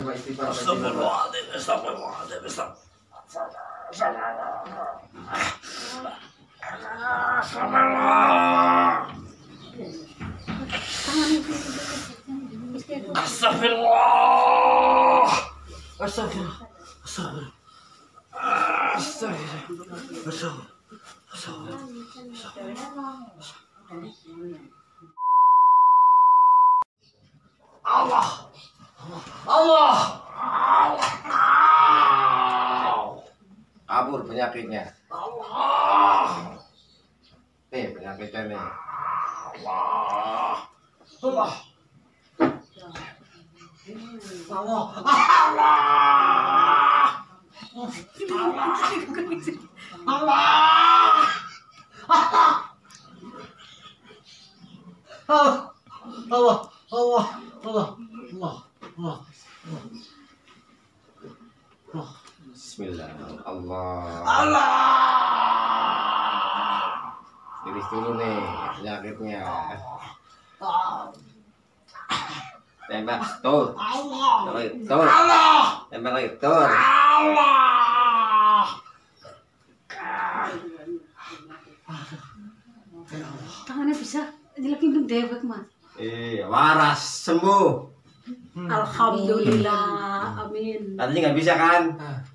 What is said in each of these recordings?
coba istighfar. Astagfirullahaladzim, astagfirullahaladzim, astagfirullah, astagfirullah, Allah, Allah, Kabur penyakitnya. Allah, Penyakitnya nih. Allah, Allah, Allah, Bismillah. Allah. Allah. Iris dulu nih penyakitnya. Tembak, tur. Tur. Tembak lagi, tur. Tangannya bisa dilekingin dewek mas. Iya, waras, sembuh. Alhamdulillah, amin. Tadinya nggak bisa kan?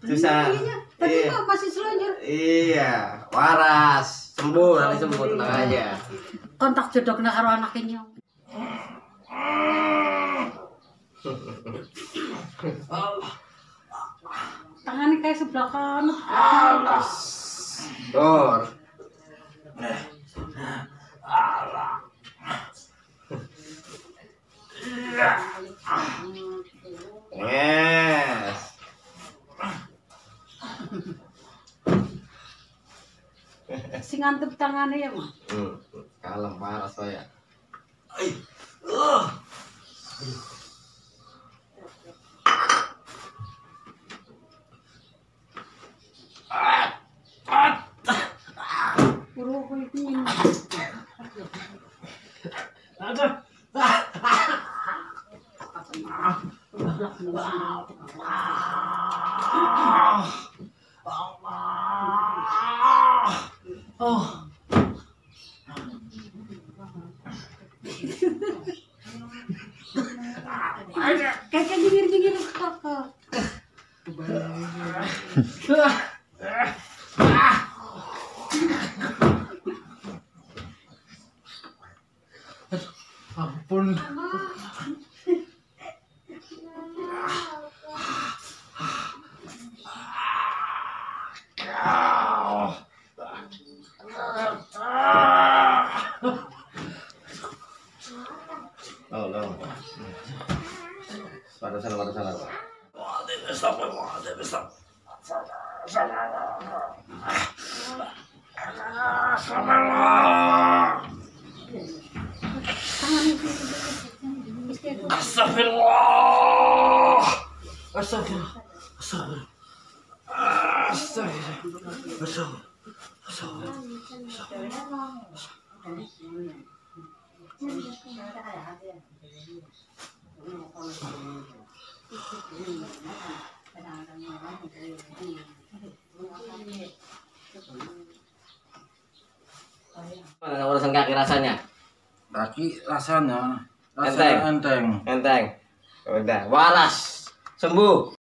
Susah. Tadi Iya, masih selanjut. iya, waras, sembuh, nanti sembuh, tenang aja. Kontak jodoh kena karo anaknya. Tangannya kayak sebelah kanan. Tur. Yes. Si ngantep tangannya ya mas. Kalem parah saya. Puro ko ini. Kayak jingir-jingir kakak. Ampun. No. Pada sana. Astagfirullah, astagfirullah, astagfirullah. Mana urusan kaki rasanya? Kaki rasanya Enteng. enteng. Enteng. Udah, waras, sembuh.